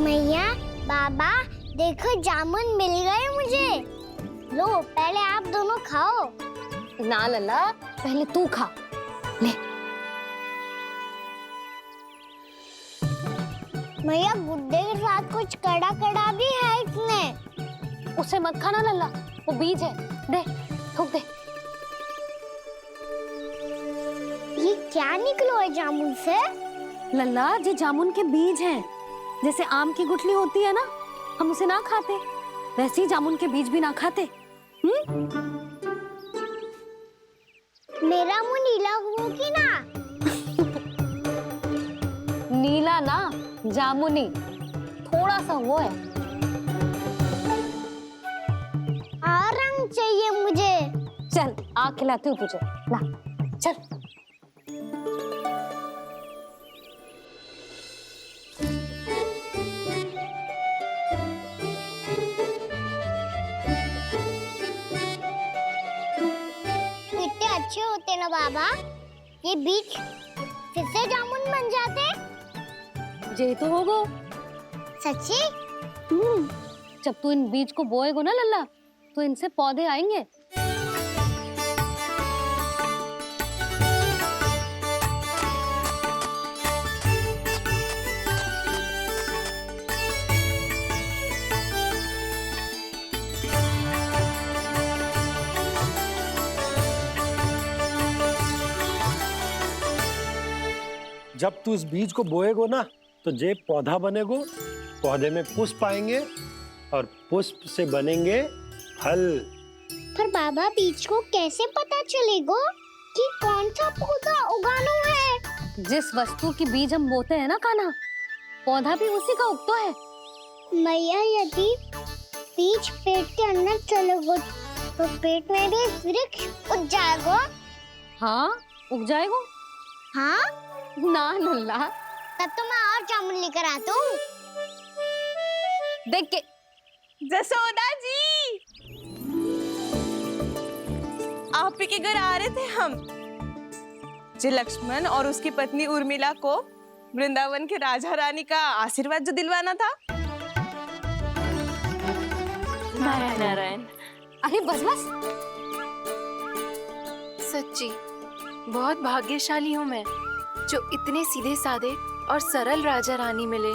मैया, बाबा, देखो जामुन मिल गए मुझे। लो, पहले आप दोनों खाओ। ना लल्ला, पहले तू खा ले। मैया, गुड्डे के साथ कुछ कड़ा कड़ा भी है इसमें। उसे मत खाना लल्ला, वो बीज है। दे, थूक दे। ये क्या निकलो है जामुन से? लल्ला, ये जामुन के बीज हैं। जैसे आम की गुठली होती है ना, हम उसे ना खाते, वैसे ही जामुन के बीज भी ना खाते। मेरा मुंह नीला हुआ कि ना? नीला ना, जामुनी, थोड़ा सा वो है। रंग चाहिए मुझे। चल, आ खिलाती हूँ तुझे, ला, चल। कितने अच्छे होते ना बाबा, ये बीज फिर से जामुन बन जाते। जे तो होगो। सच्ची? जब तू इन बीज को बोएगो ना लल्ला, तो इनसे पौधे आएंगे। जब तू इस बीज को बोएगो ना, तो जे पौधा बनेगो, पौधे में पुष्प आएंगे और पुष्प से बनेंगे फल। पर बाबा, बीज को कैसे पता चलेगा कि कौन सा पौधा उगाना है? जिस वस्तु की बीज हम बोते हैं ना कान्हा, पौधा भी उसी का उगता है। मैया, यदि बीज पेट के अंदर चलेगा तो पेट में भी वृक्ष उग जाएगा। हाँ, उग जाएगा। हाँ? ना लल्ला, तब तो मैं और जामुन लेकर आता हूँ। देख के। जसोदा जी, आप ही के घर आ रहे थे हम। जी, लक्ष्मण और उसकी पत्नी उर्मिला को वृंदावन के राजा रानी का आशीर्वाद जो दिलवाना था। नारायण नारायण। अरे बस बस। सच्ची बहुत भाग्यशाली हूँ मैं, जो इतने सीधे साधे और सरल राजा रानी मिले,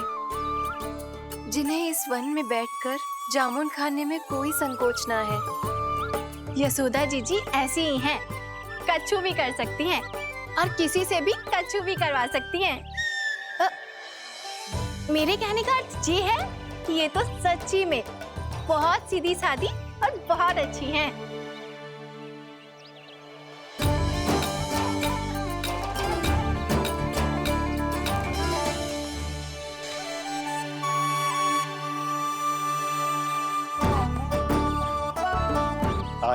जिन्हें इस वन में बैठकर जामुन खाने में कोई संकोच ना है। यशोदा जी ऐसी ही हैं, कच्छू भी कर सकती हैं और किसी से भी कच्छू भी करवा सकती हैं। मेरे कहने का अर्थ ये है कि ये तो सच्ची में बहुत सीधी सादी और बहुत अच्छी हैं।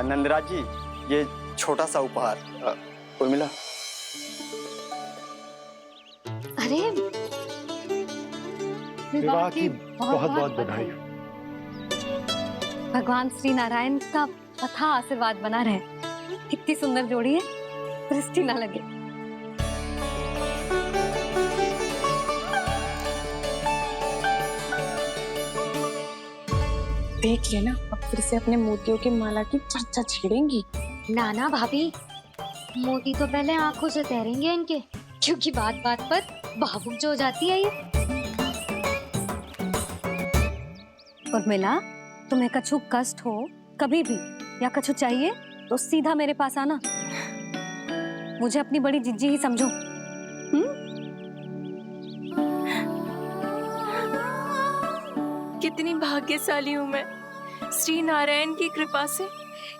नंदराज जी, ये छोटा सा उपहार। उर्मिला। अरे, विवाह की बहुत बहुत बधाई। भगवान श्री नारायण का अथाह आशीर्वाद बना रहे। कितनी सुंदर जोड़ी है, दृष्टि ना लगे। देख लेना, अब फिर से अपने मोतियों की माला की चर्चा छेड़ेंगी। नाना भाभी, मोती तो पहले आंखों से तैरेंगे इनके, क्योंकि बात बात पर भावुक जो हो जाती है ये। उर्मिला, तुम्हें कछु कष्ट हो कभी भी या कछु चाहिए तो सीधा मेरे पास आना। मुझे अपनी बड़ी जिज्जी ही समझो। कितनी भाग्यशाली हूँ मैं, श्री नारायण की कृपा से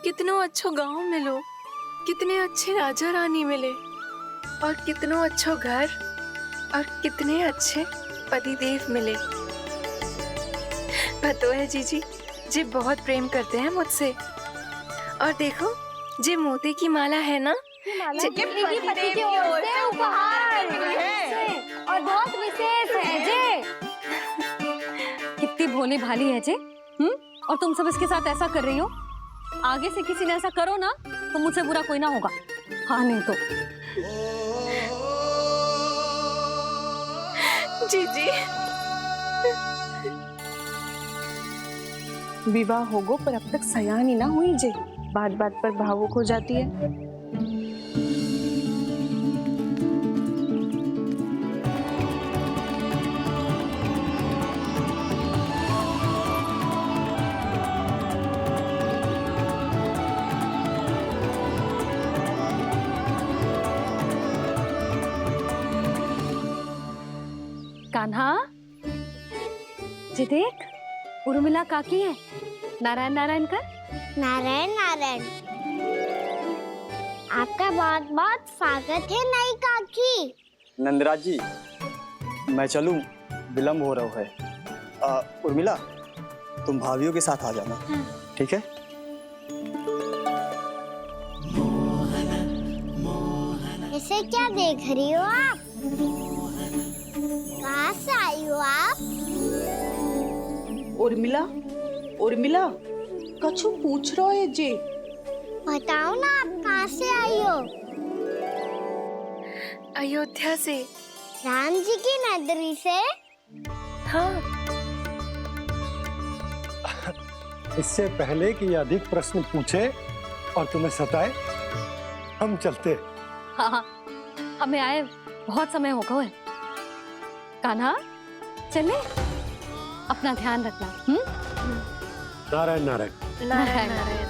कितनों अच्छो गांव मिलो, कितने अच्छे राजा रानी मिले, और कितनों अच्छो घर और कितने अच्छे पतिदेव मिले। पतो है जीजी, जी बहुत प्रेम करते हैं मुझसे। और देखो, जे मोती की माला है ना, ये पति की ओर से उपहार और बहुत विशेष है जे। कितनी भोली भाली है जे। और तुम सब इसके साथ ऐसा कर रही हो। आगे से किसी ने ऐसा करो ना तो मुझसे बुरा कोई ना होगा। हाँ नहीं तो। जीजी, विवाह होगो पर अब तक सयान ही ना हुई जे, बात बात पर भावुक हो जाती है। कान्हा, जी देख, उर्मिला काकी है। नारायण नारायण कर। नारायण नारायण। आपका बहुत बहुत स्वागत है नई काकी। नंदराज जी, मैं चलूं, विलम्ब हो रहा है। उर्मिला, तुम भाभियों के साथ आ जाना, ठीक है? इसे क्या देख रही हो आप? कहाँ से आई हो आप? उर्मिला, उर्मिला, कछु पूछ रहा है जे। बताओ ना आप कहाँ से आई हो? अयोध्या से। राम जी की नगरी से? हाँ। इससे पहले कि ये अधिक प्रश्न पूछे और तुम्हें सताए, हम चलते। हाँ हाँ, हमें आए बहुत समय हो गया है। कान्हा, चले, अपना ध्यान रखना। नारायण नारायण। नारायण नारायण।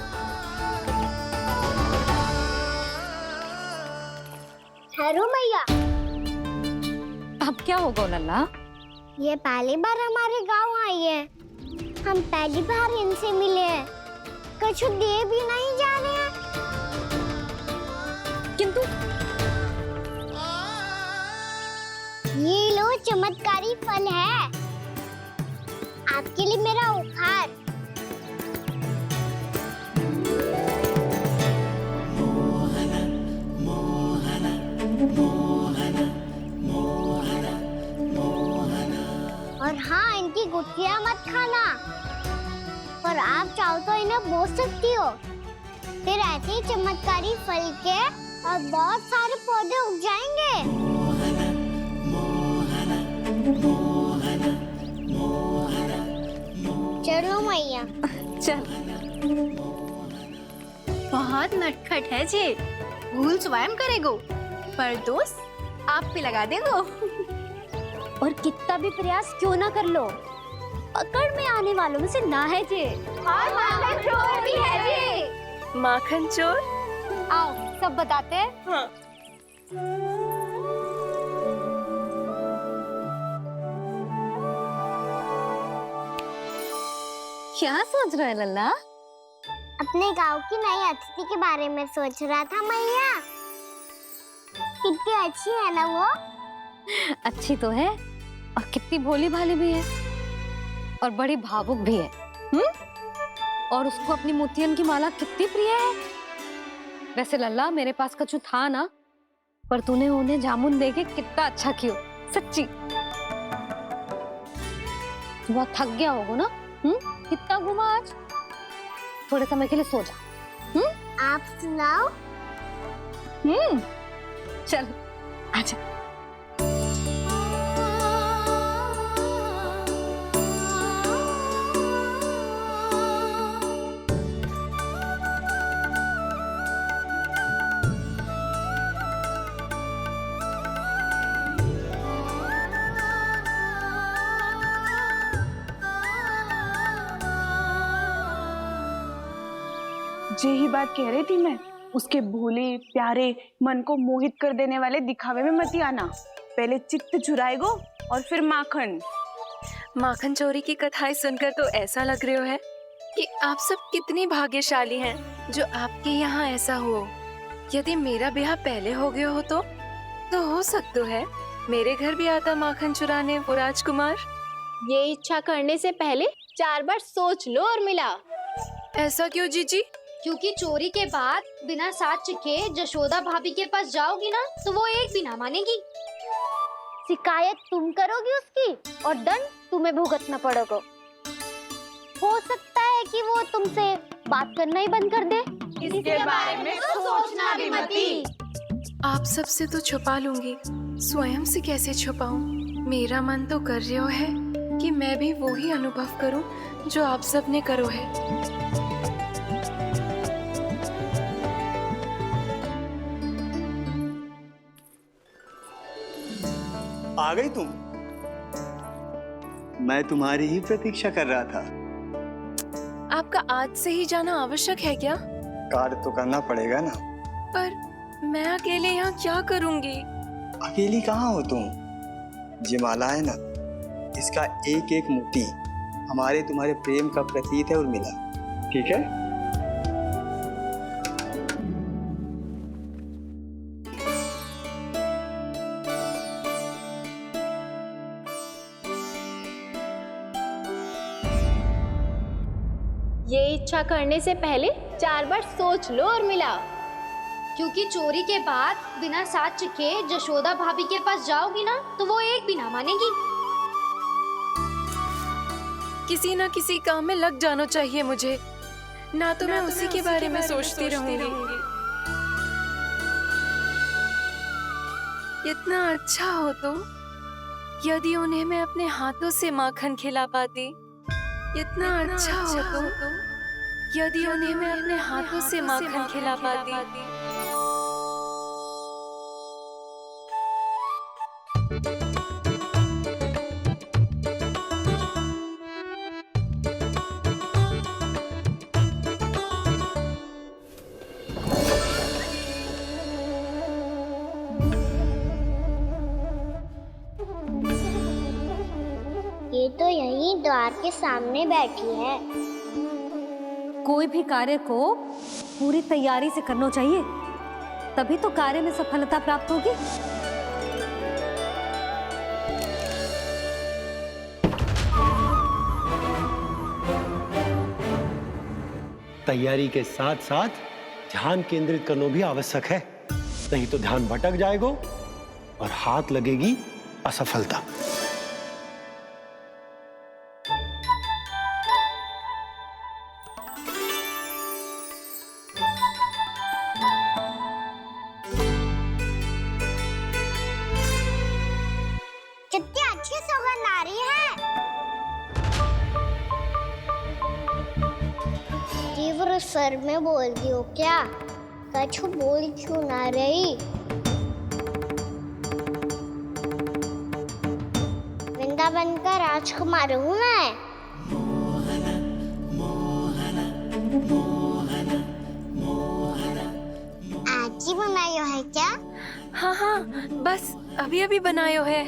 ठहरो मैया। अब क्या होगा लल्ला? ये पहली बार हमारे गांव आई है। हम पहली बार इनसे मिले हैं। कछु दे भी नहीं जा रहे हैं। किंतु ये लो, चमत्कारी फल है आपके लिए मेरा उपहार। और हाँ, इनकी गुठलियां मत खाना। पर आप चाहो तो इन्हें बो सकती हो। फिर ऐसे ही चमत्कारी फल के और बहुत सारे पौधे उग जाएंगे। चलो मैया। चल। बहुत नटखट है जे, भूल स्वयं करेगो, पर दोस्त आप पे लगा देगो। और कितना भी प्रयास क्यों ना कर लो, पकड़ में आने वालों में से ना है जे। और माखन चोर भी है जे। माखन चोर? आओ सब बताते हैं। हाँ। क्या सोच रहा है लल्ला? अपने गांव की नई अतिथि के बारे में सोच रहा था मैया। कितनी अच्छी है ना वो? अच्छी तो है और कितनी भोली भाली भी है और बड़ी भावुक भी है। और उसको अपनी मोतियन की माला कितनी प्रिय है। वैसे लल्ला, मेरे पास कछु था ना, पर तूने उन्हें जामुन देके कितना अच्छा किया, सच्ची। तू बहुत थक गया होगा ना? कितना घुमा आज? थोड़े समय के लिए सो जा। आप सुनाओ। चल आजा। यही बात कह रही थी मैं, उसके भोले प्यारे मन को मोहित कर देने वाले दिखावे में मत आना। पहले चित्त चुराएगो और फिर माखन। माखन चोरी की कथाएं सुनकर तो ऐसा लग रहा है कि आप सब कितनी भाग्यशाली हैं जो आपके यहाँ ऐसा हो। यदि मेरा ब्याह पहले हो गया हो तो हो सकता है मेरे घर भी आता माखन चुराने वो राजकुमार। ये इच्छा करने से पहले 4 बार सोच लो उर्मिला। ऐसा क्यों जीजी? क्योंकि चोरी के बाद बिना साथ के जशोदा भाभी के पास जाओगी ना तो वो एक भी ना मानेगी। शिकायत तुम करोगी उसकी और दंड तुम्हें भुगतना पड़ेगा। हो सकता है कि वो तुमसे बात करना ही बंद कर दे। इसके बारे में तो सोचना भी मती। आप सबसे तो छुपा लूंगी, स्वयं से कैसे छुपाऊं? मेरा मन तो कर रहा है कि मैं भी वो ही अनुभव करूं जो आप सब ने करो है। आ गई तुम? मैं तुम्हारी ही प्रतीक्षा कर रहा था। आपका आज से ही जाना आवश्यक है क्या? कार्य तो करना पड़ेगा ना। पर मैं अकेले यहाँ क्या करूंगी? अकेली कहाँ हो तुम? ये माला है ना, इसका एक एक मोती हमारे तुम्हारे प्रेम का प्रतीक है उर्मिला, ठीक है? ये इच्छा करने से पहले 4 बार सोच लो उर्मिला। क्योंकि चोरी के बाद बिना साथ चखे जशोदा भाभी के पास जाओगी ना तो वो एक भी ना मानेगी। किसी ना किसी काम में लग जाना चाहिए मुझे, ना तो मैं उसी के बारे में सोचती रहूंगी। इतना अच्छा हो तो यदि उन्हें मैं अपने हाथों से माखन खिला पाती। इतना अच्छा हो तो यदि उन्हें मैं अपने हाथों से माखन खिला पाती। ये तो यहीं द्वार के सामने बैठी है। कोई भी कार्य को पूरी तैयारी से करना चाहिए, तभी तो कार्य में सफलता प्राप्त होगी। तैयारी के साथ साथ ध्यान केंद्रित करना भी आवश्यक है, नहीं तो ध्यान भटक जाएगा और हाथ लगेगी असफलता। कितनी अच्छी सुगंध आ रही है। तीव्र स्वर में बोलती हो क्या? सच बोल क्यों ना रही? वृंदावन का राजकुमार हूँ मैं। आज ही बनाई है क्या? हाँ हाँ, बस अभी अभी बनायो है।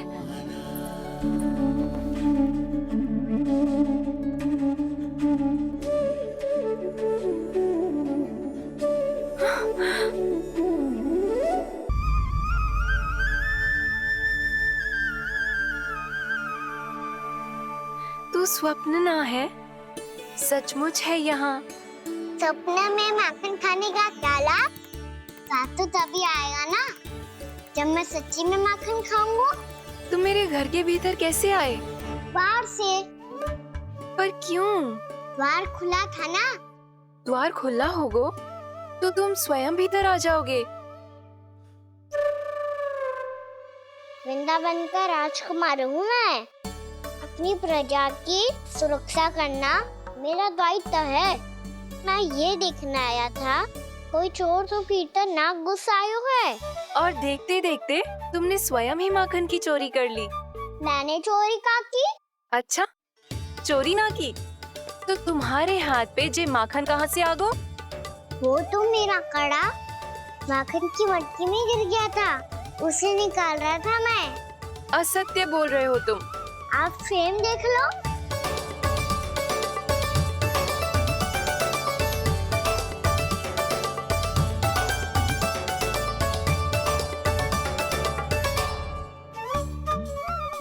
तू स्वप्न ना है, सचमुच है यहाँ। सपने में माखन खाने का क्या लाभ? स्वाद तो तभी आएगा ना जब मैं सच्ची में माखन खाऊंगा। तुम मेरे घर के भीतर कैसे आए? बाहर से। पर क्यों? द्वार खुला था ना। द्वार खुला होगा तो तुम स्वयं भीतर आ जाओगे। वृंदावन का राजकुमार हूँ मैं। अपनी प्रजा की सुरक्षा करना मेरा दायित्व है। मैं ये देखने आया था कोई चोर तो कीर्तन ना घुस आयो है। और देखते देखते तुमने स्वयं ही माखन की चोरी कर ली। मैंने चोरी का की? अच्छा, चोरी ना की तो तुम्हारे हाथ पे जे माखन कहाँ से आ गो? वो तो मेरा कड़ा माखन की मटकी में गिर गया था, उसे निकाल रहा था मैं। असत्य बोल रहे हो तुम। आप स्वयं देख लो।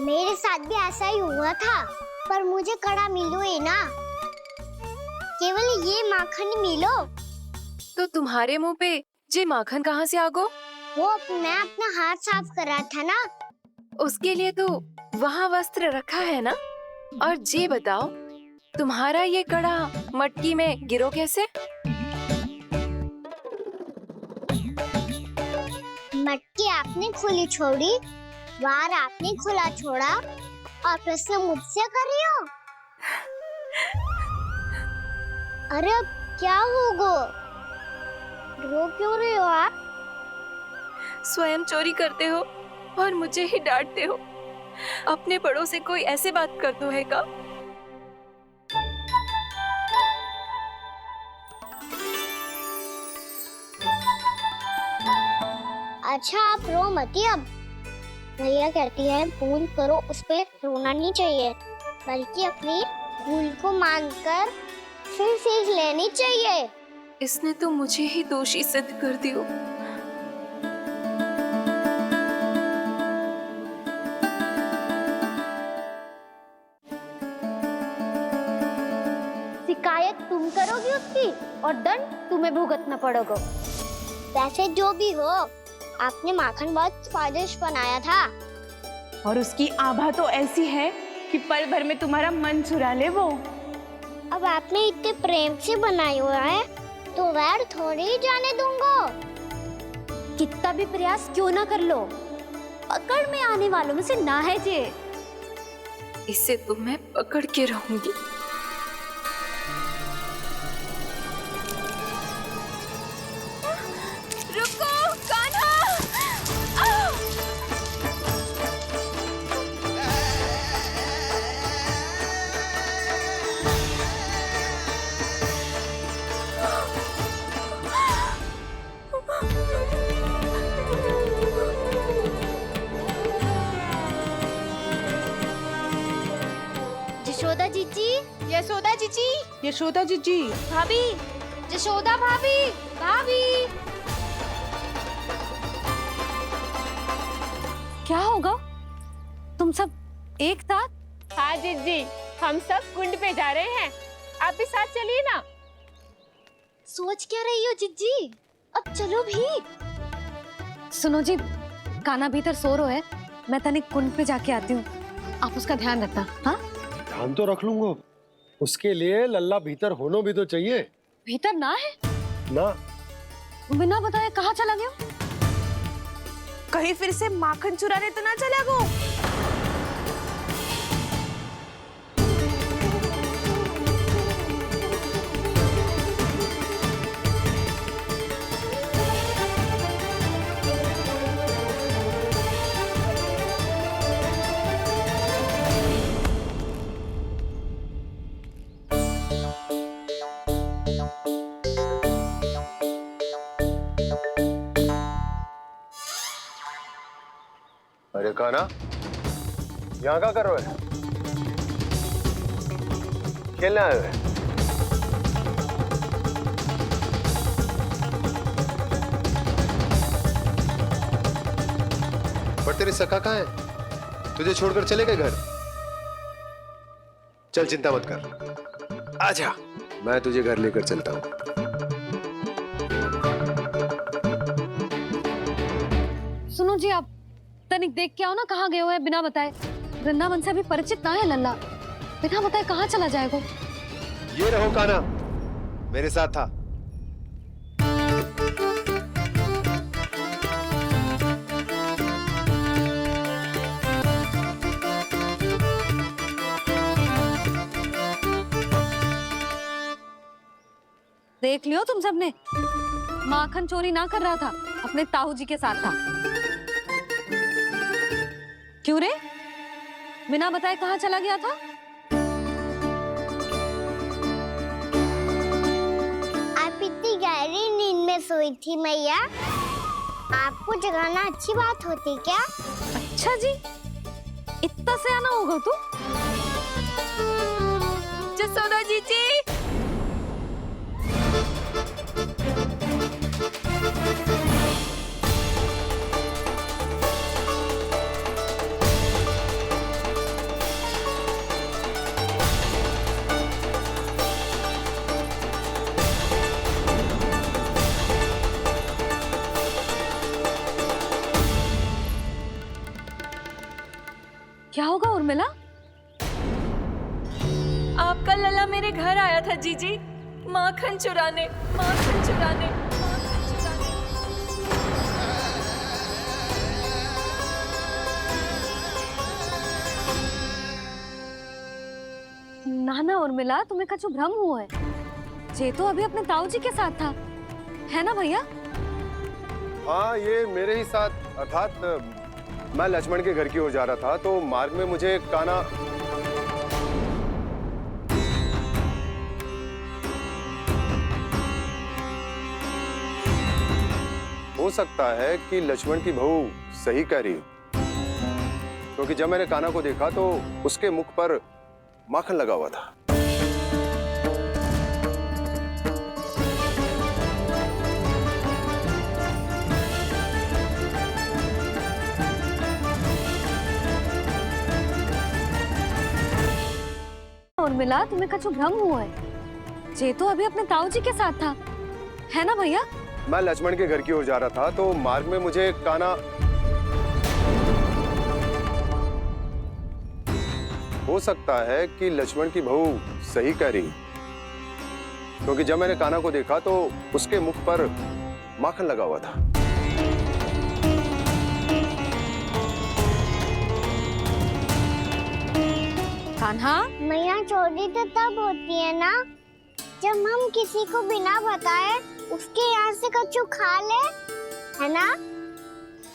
मेरे साथ भी ऐसा ही हुआ था, पर मुझे कड़ा मिलो ही ना, केवल ये माखन ही मिलो। तो तुम्हारे मुंह पे जे माखन कहाँ से आ गो? वो मैं अपना हाथ साफ कर रहा था ना। उसके लिए तो वहाँ वस्त्र रखा है ना। और जे बताओ, तुम्हारा ये कड़ा मटकी में गिरो कैसे? मटकी आपने खुली छोड़ी, द्वार आपने खुला छोड़ा और प्रश्न मुझसे कर रही हो। अरे अब क्या होगा? रो क्यों रहे हो आप? स्वयं चोरी करते हो और मुझे ही डांटते हो। अपने बड़ों से कोई ऐसे बात कर दो है का? अच्छा आप रो मत अब। भैया कहती है भूल करो, उस पे रोना नहीं चाहिए, बल्कि अपनी भूल को मानकर फिर सीख लेनी चाहिए। इसने तो मुझे ही दोषी सिद्ध कर दियो। शिकायत तुम करोगी उसकी और दंड तुम्हें भुगतना पड़ेगा। वैसे जो भी हो, आपने माखन बहुत स्वादिष्ट बनाया था। और उसकी आभा तो ऐसी है कि पल भर में तुम्हारा मन चुरा ले वो। अब आपने इतने प्रेम से बनाया हुआ है तो वैर थोड़ी ही जाने दूंगा। कितना भी प्रयास क्यों ना कर लो, पकड़ में आने वालों में से ना है जे। इसे तो मैं पकड़ के रहूंगी। रुको कान्हा! यशोदा जीजी, यशोदा जीजी, यशोदा जीजी, भाभी, यशोदा भाभी, भाभी। क्या होगा? तुम सब एक साथ? हाँ जीजी, हम सब कुंड पे जा रहे हैं, आप भी साथ चलिए ना। सोच क्या रही हो जीजी? अब चलो भी। सुनो जी, कान्हा भीतर सो रो है, मैं तनिक कुंड पे जाके आती हूँ, आप उसका ध्यान रखना। हाँ, ध्यान तो रख लूंगा, उसके लिए लल्ला भीतर होना भी तो चाहिए। भीतर ना है? ना, बिना बताए कहाँ चला गया? कहीं फिर से माखन चुराने तो ना चला गो। अरे कान्हा, यहाँ क्या कर रहे हो? खेलने आए हुए? पर तेरे सखा कहाँ है? तुझे छोड़कर चले गए घर? चल चिंता मत कर, आजा, मैं तुझे घर लेकर चलता हूँ। सुनो जी, आप तनिक देख के आओ ना कहाँ गए हुए हैं बिना बताए। वृंदावन से अभी परिचित ना है लल्ला, बिना बताए कहाँ चला जाएगा? ये रहो कान्हा, मेरे साथ था। देख लियो तुम सबने, माखन चोरी ना कर रहा था, अपने ताऊ जी के साथ था। क्यों रे, बिना बताए कहाँ चला गया था? आप इतनी गहरी नींद में सोई थी मैया, आपको जगाना अच्छी बात होती क्या? अच्छा जी, इतना सयाना होगा तू? जसोदा जीजी, क्या होगा उर्मिला? आपका लला मेरे घर आया था जीजी, माखन चुराने, माखन चुराने, माखन चुराने। ना ना उर्मिला, तुम्हें कछु भ्रम हुआ है। ये तो अभी अपने ताऊ जी के साथ था, है ना भैया? हाँ, ये मेरे ही साथ, अर्थात मैं लक्ष्मण के घर की ओर जा रहा था तो मार्ग में मुझे कान्हा। हो सकता है कि लक्ष्मण की बहू सही कह रही हो, क्योंकि जब मैंने कान्हा को देखा तो उसके मुख पर माखन लगा हुआ था। उर्मिला, तुम्हें कछु भ्रम हुआ है। ये तो अभी अपने ताऊ जी के साथ था, है ना भैया? मैं लक्ष्मण के घर की ओर जा रहा था तो मार्ग में मुझे कान्हा। हो सकता है कि लक्ष्मण की बहू सही कह रही, क्योंकि जब मैंने कान्हा को देखा तो उसके मुख पर माखन लगा हुआ था। कान्हा, मैया चोरी तो तब होती है ना जब हम किसी को बिना बताए उसके यहाँ से कछु खा ले, है ना?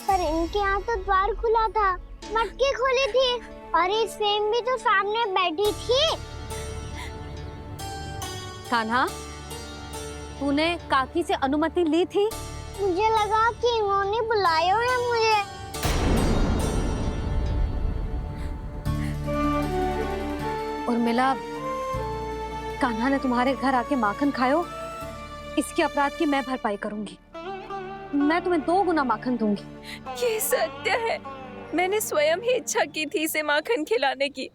पर इनके यहाँ तो द्वार खुला था, मटकी खोली थी और इस फेम भी तो सामने बैठी थी। कान्हा, तूने काकी से अनुमति ली थी? मुझे लगा कि इन्होंने बुलाया है मुझे। उर्मिला, कान्हा ने तुम्हारे घर आके माखन खायो, इसके अपराध की मैं भरपाई करूंगी। मैं तुम्हें 2 गुना माखन दूंगी। ये सत्य है, मैंने स्वयं ही इच्छा की थी इसे माखन खिलाने की,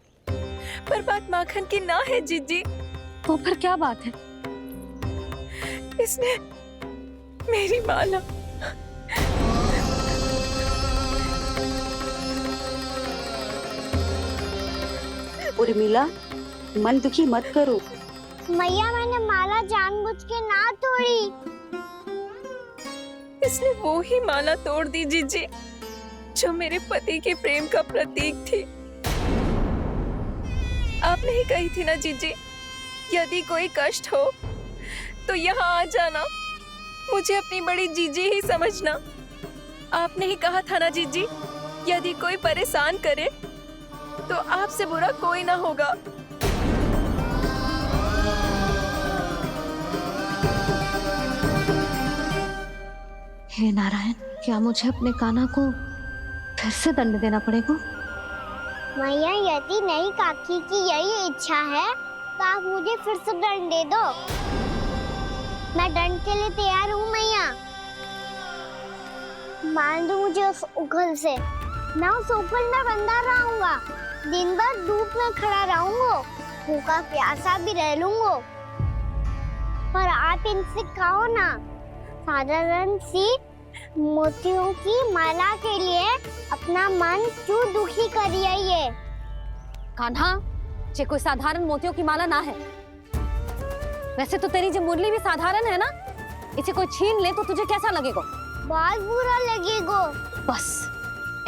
पर बात माखन की ना है जीजी। तो फिर क्या बात है? इसने मेरी माला। उर्मिला, मन दुखी मत करो। मैया, मैंने माला जानबूझ के ना तोड़ी। इसने वो ही माला तोड़ दी जीजी जो मेरे पति के प्रेम का प्रतीक थी। आपने ही कही थी ना जीजी, यदि कोई कष्ट हो तो यहाँ आ जाना, मुझे अपनी बड़ी जीजी ही समझना। आपने ही कहा था ना जीजी, यदि कोई परेशान करे तो आपसे बुरा कोई ना होगा। हे नारायण, क्या मुझे अपने कान्हा को फिर से दंड देना पड़ेगा? मैया, यदि नहीं काकी की यही इच्छा है तो आप मुझे फिर से दंड दे दो। मैं दंड के लिए तैयार हूँ मैया। मान दो मुझे उस उखल से, मैं उस उखल में बंधा रहूंगा, दिन भर धूप में खड़ा रहूंगा, भूखा प्यासा भी रह लूंगा। पर आप इनसे कहो ना, साधारण सी मोतियों की माला के लिए अपना मन क्यों दुखी करिए? ये कान्हा, ये कोई साधारण मोतियों की माला ना है। वैसे तो तेरी जो मुरली भी साधारण है ना, इसे कोई छीन ले तो तुझे कैसा लगेगा? बहुत बुरा लगेगा। बस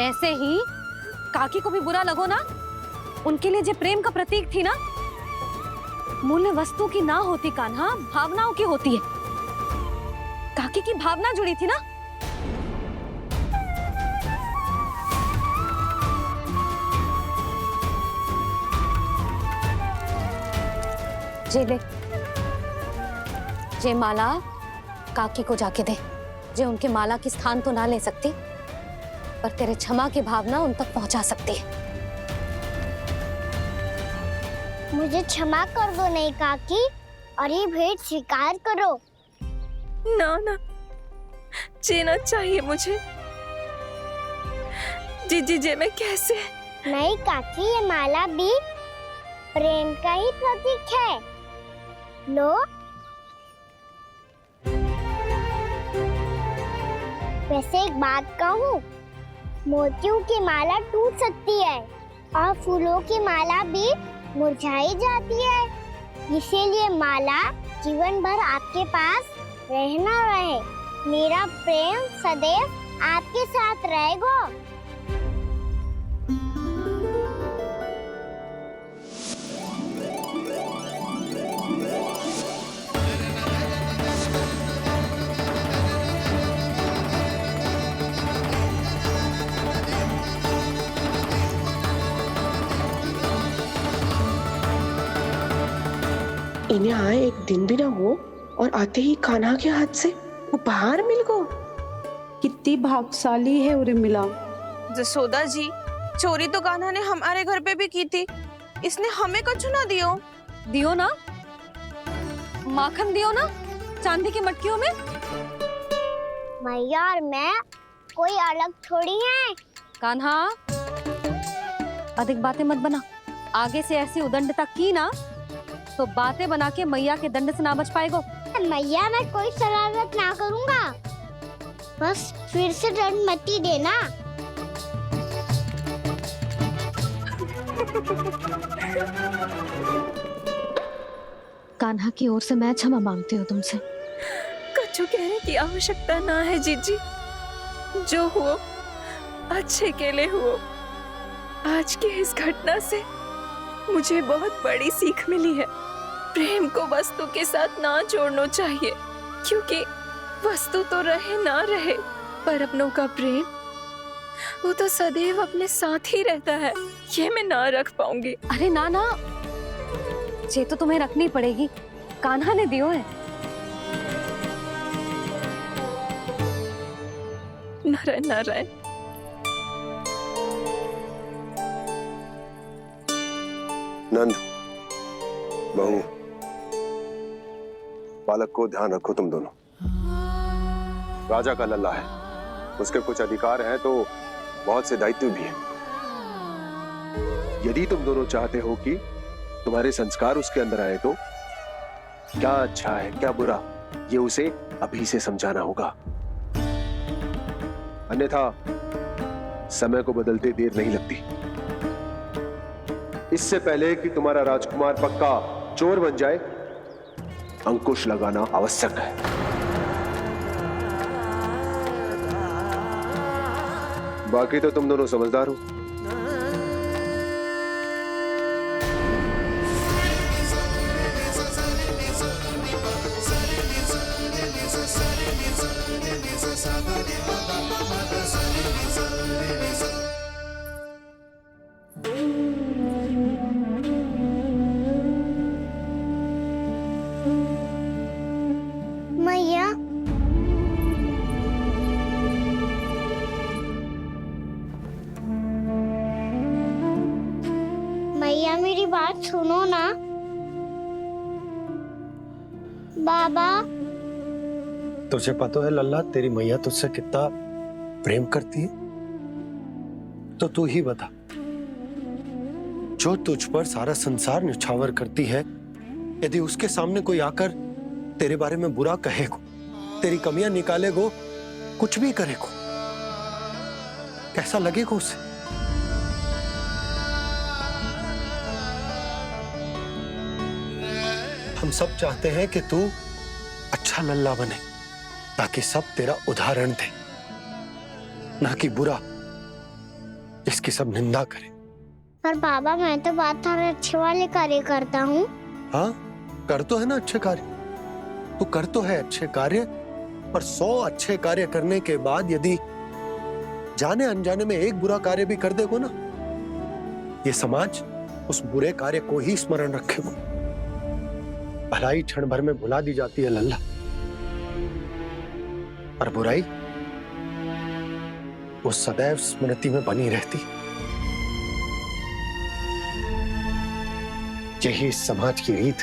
ऐसे ही काकी को भी बुरा लगो ना। उनके लिए जो प्रेम का प्रतीक थी ना, मूल्य वस्तु की ना होती कान्हा, भावनाओं की होती है। काकी की भावना जुड़ी थी ना। जे ले, जे माला काकी को जाके दे। जे उनके माला की स्थान तो ना ले सकती, पर तेरे क्षमा की भावना उन तक पहुंचा सकती है। मुझे क्षमा कर दो नहीं काकी, और ये भेंट स्वीकार करो। ना ना, जीना चाहिए मुझे। जीजी जे मैं कैसे? नहीं काकी, ये माला भी प्रेम का ही प्रतीक है। लो। वैसे एक बात कहूँ, मोतियों की माला टूट सकती है और फूलों की माला भी मुरझाई जाती है, इसीलिए माला जीवन भर आपके पास रहना रहे। मेरा प्रेम सदैव आपके साथ रहेगा। इन्हें आए एक दिन भी ना हो और आते ही कान्हा के हाथ से वो बाहर मिल गो। कितनी भाग्यशाली है उर्मिला। जसोदा जी, चोरी तो कान्हा ने हमारे घर पे भी की थी, इसने हमें कुछ ना दियो। दियो ना, माखन दियो ना चांदी की मटकियों में। मैया और मैं कोई अलग थोड़ी हैं। कान्हा, अधिक बातें मत बना। आगे से ऐसी उदंडता की ना तो बातें बना के मैया के दंड से ना बच पाएगो। मैया मैं कोई शरारत ना करूंगा, बस फिर से दंड मत ही देना। कान्हा की ओर से मैं क्षमा मांगती हूँ तुमसे। कछु कहने की आवश्यकता ना है जीजी, जो हुआ अच्छे के लिए हुआ। आज की इस घटना से मुझे बहुत बड़ी सीख मिली है। प्रेम को वस्तु के साथ ना जोड़ना चाहिए, क्योंकि वस्तु तो रहे ना रहे, पर अपनों का प्रेम वो तो सदैव अपने साथ ही रहता है। ये मैं ना रख पाऊंगी। अरे ना ना, ये तो तुम्हें रखनी पड़ेगी, कान्हा ने दियो है। नारायण नारायण। नंद, बहू, बालक को ध्यान रखो तुम दोनों। राजा का लल्ला है, उसके कुछ अधिकार हैं तो बहुत से दायित्व भी हैं। यदि तुम दोनों चाहते हो कि तुम्हारे संस्कार उसके अंदर आए तो क्या अच्छा है क्या बुरा, ये उसे अभी से समझाना होगा। अन्यथा समय को बदलते देर नहीं लगती। इससे पहले कि तुम्हारा राजकुमार पक्का चोर बन जाए, अंकुश लगाना आवश्यक है। बाकी तो तुम दोनों समझदार हो। मैया, मैया मेरी बात सुनो ना। बाबा, तुझे पता है लल्ला, तेरी मैया तुझसे कितना प्रेम करती है, तो तू ही बता, जो तुझ पर सारा संसार न्यौछावर करती है, यदि उसके सामने कोई आकर तेरे बारे में बुरा कहेगो, तेरी कमियां निकालेगो, कुछ भी करेगो, कैसा लगेगा उसे? हम सब चाहते हैं कि तू अच्छा लल्ला बने, ताकि सब तेरा उदाहरण दे, ना कि बुरा जिसकी सब निंदा करे। पर बाबा मैं तो बात थारे अच्छे वाले कार्य करता हूँ। हाँ, कर तो है ना अच्छे कार्य, तू कर तो है अच्छे कार्य, पर 100 अच्छे कार्य करने के बाद यदि जाने अनजाने में एक बुरा कार्य भी कर देगो ना, ये समाज उस बुरे कार्य को ही स्मरण रखेगो। भलाई क्षण भर में भुला दी जाती है लल्ला, पर बुराई वो सदैव स्मृति में बनी रहती। यही इस समाज की रीत।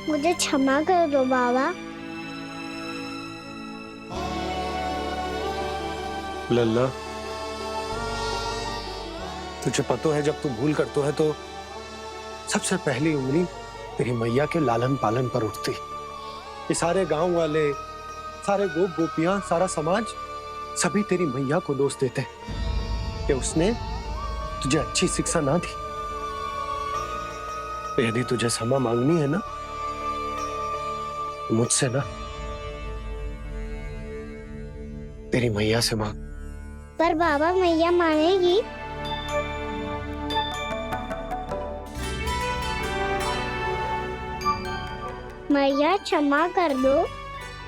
मुझे क्षमा कर दो बाबा। लल्ला, तुझे पता है जब तू भूल करतो है तो सबसे पहली उंगली तेरी मैया के लालन पालन पर उठती। ये सारे गांव वाले, सारे गोप गोपियां, सारा समाज सभी तेरी मैया को दोष देते कि उसने तुझे अच्छी शिक्षा ना दी। तो यदि तुझे क्षमा मांगनी है ना, मुझसे ना, तेरी मैया से मांग। पर बाबा मैया मानेगी? मैया क्षमा कर दो,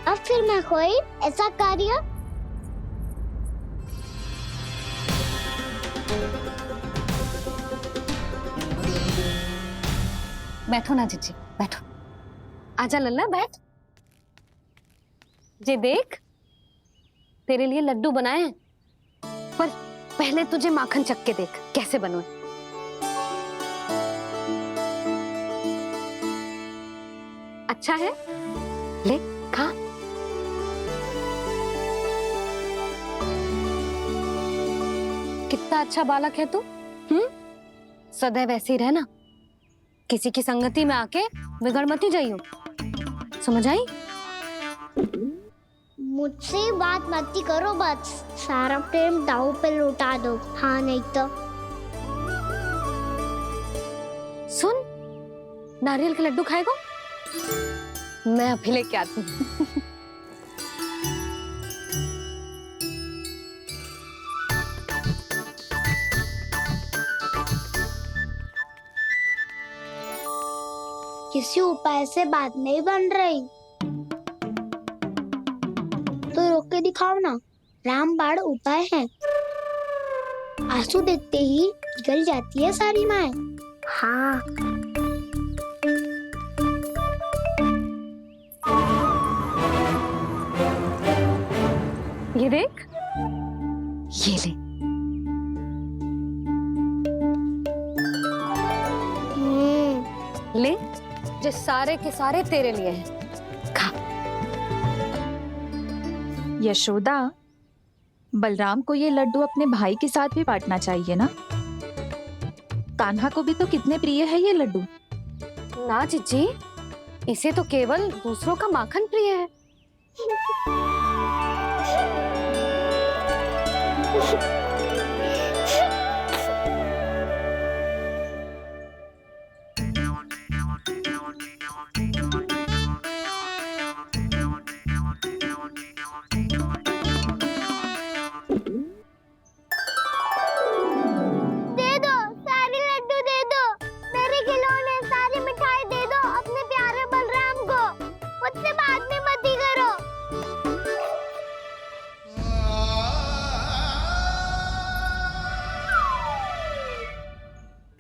अब फिर मैं कोई ऐसा कार्य बैठो ना जीजी। बैठो, आजा लल्ला बैठ। ये देख, तेरे लिए लड्डू बनाए हैं, पर पहले तुझे माखन चख के देख कैसे बने। अच्छा है, ले खा। कितना अच्छा बालक है तू। सदैव ऐसे ही रहना, किसी की संगति में आके बिगड़ मत ही जाइयो, समझ आई? मुझसे बात मत ही करो, बस सारा प्रेम दाव पे लौटा दो। हाँ नहीं तो सुन, नारियल के लड्डू खाएगा? मैं अभी लेके आती हूँ। किसी उपाय से बात नहीं बन रही तो रोक के दिखाओ ना। रामबाण उपाय है, आंसू देखते ही पिघल जाती है सारी माए। हाँ ये देख, ये ले। ले, जो सारे के सारे तेरे लिए हैं, खा। यशोदा, बलराम को ये लड्डू अपने भाई के साथ भी बांटना चाहिए ना। कान्हा को भी तो कितने प्रिय है ये लड्डू। ना जीजी, इसे तो केवल दूसरों का माखन प्रिय है।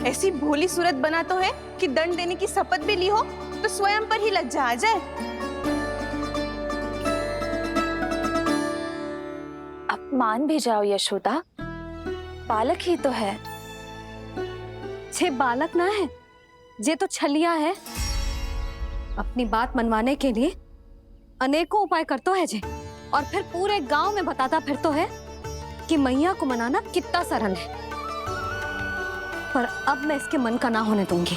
ऐसी भोली सूरत बना तो है कि दंड देने की शपथ भी ली हो तो स्वयं पर ही लज्जा आ जाए। अब मान भी जाओ यशोदा, बालक ही तो है। छे बालक ना है, ये तो छलिया है। अपनी बात मनवाने के लिए अनेकों उपाय करतो है जे, और फिर पूरे गांव में बताता फिरतो है कि मैया को मनाना कितना सरल है। पर अब मैं इसके मन का ना होने दूंगी।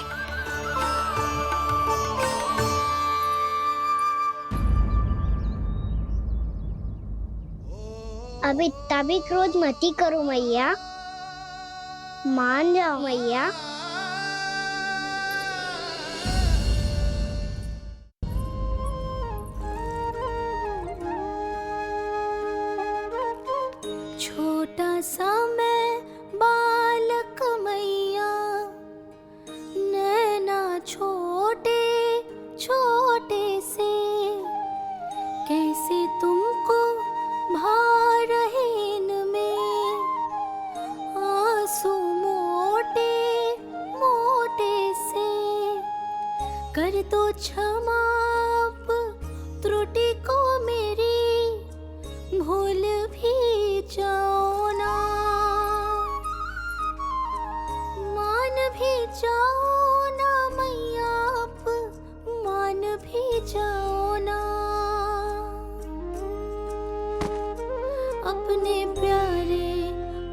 अब इतना भी क्रोध मत ही करो मैया, मान जाओ मैया। छोटा सा मैं बालक मैया, नैना छोटे छोटे से, कैसे तुमको भा रहे इनमें आंसू मोटे मोटे से। कर दो क्षमा त्रुटि को मेरी, भूल भी जाओ ना, मान भी जाओ ना मैया, आप मान भी जाओ ना। अपने प्यारे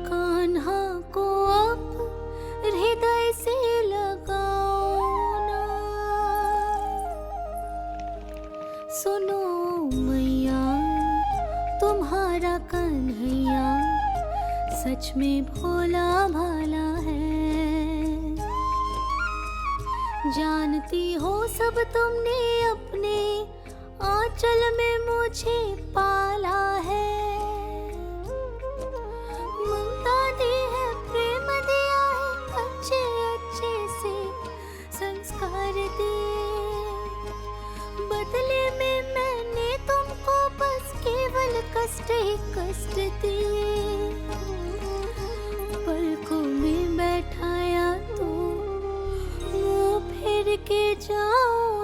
कान्हा को अब हृदय से लगाओ ना। सुनो मैया, तुम्हारा कन्हैया सच में भोला भाला है। जानती हो सब तुमने अपने आंचल में मुझे पाला है। ममता दी है, प्रेम दिया है, अच्छे अच्छे से संस्कार दिए। बदले में मैंने तुमको बस केवल कष्ट ही कष्ट दिए। पलकों में बैठाया तो मुंह फेर के जाओ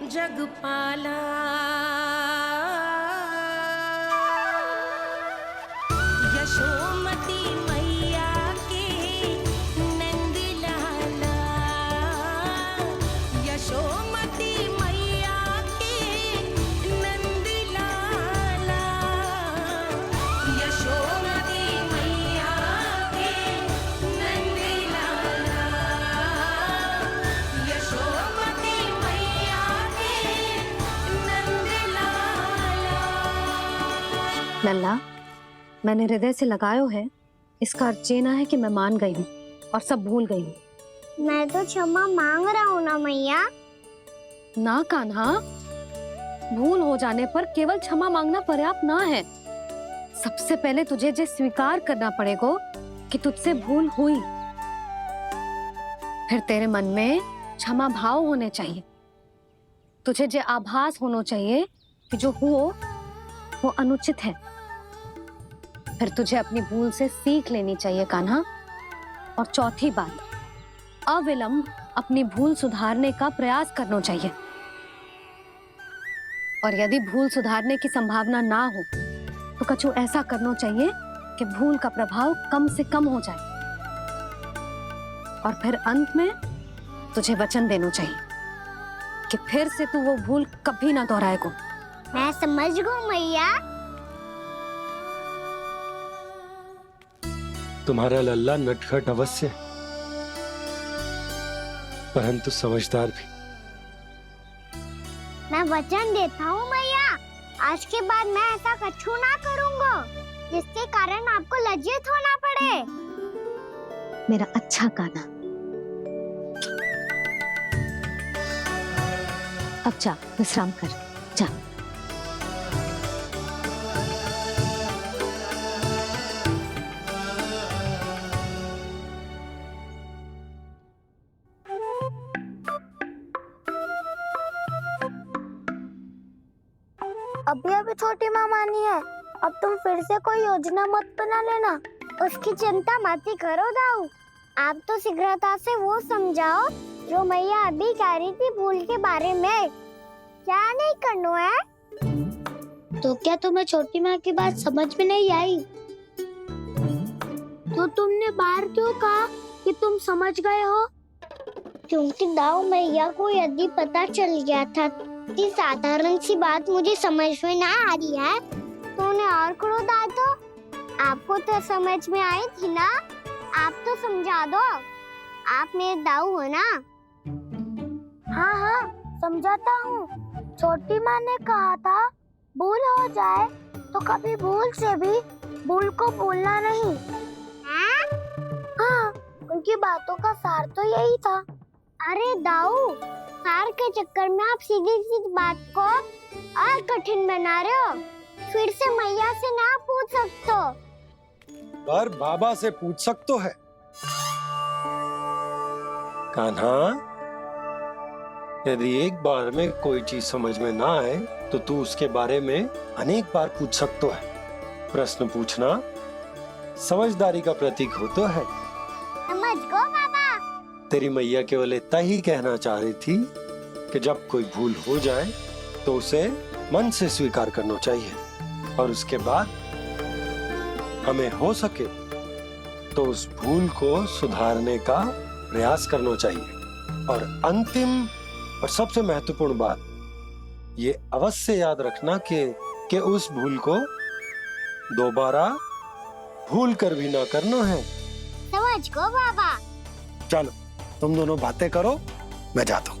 जग पाला, यशोमती मैया के नंद लाला, यशोमती मैया के नंद लाला, यशोमती मैया के नंद लाला, यशोमती मैया के नंद लाला। लल्ला, मैंने हृदय से लगायो है, इसका अर्थ ये ना है कि मैं मान गई हूँ और सब भूल गई हूँ। मैं तो क्षमा मांग रहा हूँ ना मैया। ना कान्हा, भूल हो जाने पर केवल क्षमा मांगना पर्याप्त ना है। सबसे पहले तुझे ये स्वीकार करना पड़ेगा कि तुझसे भूल हुई। फिर तेरे मन में क्षमा भाव होने चाहिए। तुझे ये आभास होना चाहिए कि जो हुआ वो अनुचित है। फिर तुझे अपनी भूल से सीख लेनी चाहिए कान्हा। और चौथी बात, अविलंब अपनी भूल सुधारने का प्रयास करना चाहिए। और यदि भूल सुधारने की संभावना ना हो तो कछु ऐसा करना चाहिए कि भूल का प्रभाव कम से कम हो जाए। और फिर अंत में तुझे वचन देना चाहिए कि फिर से तू वो भूल कभी ना दोहराएगा। मैं समझ गई मैया। तुम्हारा लल्ला नटखट अवश्य है, परंतु समझदार भी। मैं वचन देता हूँ मैया, आज के बाद मैं ऐसा कछु ना करूँगा जिसके कारण आपको लज्जित होना पड़े। मेरा अच्छा कान्हा, अब जा विश्राम कर, जा। अभी अभी छोटी माँ मानी है, अब तुम फिर से कोई योजना मत बना लेना। उसकी चिंता मत ही करो दाऊ। आप तो शीघ्रता से वो समझाओ जो मैया अभी कह रही थी भूल के बारे में। क्या नहीं करना है? तो क्या तुम्हें छोटी माँ की बात समझ में नहीं आई? तो तुमने बाहर क्यों कहा कि तुम समझ गए हो? क्योंकि दाऊ मैया को यदि पता चल गया था कि साधारण सी बात मुझे समझ में ना आ रही है तो उन्हें और क्रोध आया। तो आपको तो समझ में आई थी ना, आप तो समझा दो। आप मेरे दाऊ हो ना। हाँ हाँ समझाता हूँ। छोटी माँ ने कहा था भूल हो जाए तो कभी भूल से भी भूल को भूलना नहीं। हाँ, उनकी बातों का सार तो यही था। अरे दाऊ, सार के चक्कर में आप सीधी सीधी बात को और कठिन बना रहे हो। फिर से मैया से ना पूछ सकते हो, पर बाबा से पूछ सकते है। कान्हा, यदि एक बार में कोई चीज समझ में ना आए तो तू उसके बारे में अनेक बार पूछ सकते है। प्रश्न पूछना समझदारी का प्रतीक होता है। समझ गो बाबा। तेरी मैया केवल इतना ही कहना चाह रही थी कि जब कोई भूल हो जाए तो उसे मन से स्वीकार करना चाहिए और उसके बाद हमें हो सके तो उस भूल को सुधारने का प्रयास करना चाहिए। और अंतिम और सबसे महत्वपूर्ण बात ये अवश्य याद रखना कि उस भूल को दोबारा भूल कर भी ना करना है। समझ गो बाबा। चलो तुम दोनों बातें करो, मैं जाता हूँ।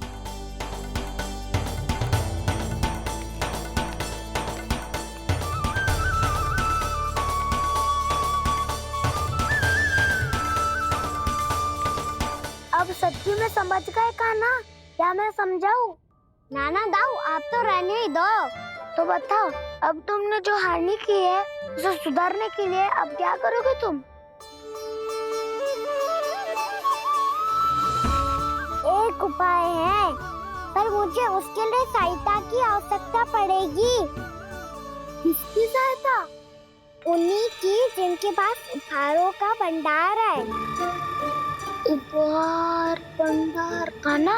अब सच्ची में समझ गए कान्हा? क्या मैं समझाऊं? नाना दाऊ, आप तो रहने ही दो। तो बताओ, अब तुमने जो हानि की है उसे सुधारने के लिए अब क्या करोगे तुम? एक उपाय है, पर मुझे उसके लिए सहायता की आवश्यकता पड़ेगी। किसकी सहायता? उन्हीं की जिनके पास उपहारों का भंडार है। उपहार भंडार कान्हा?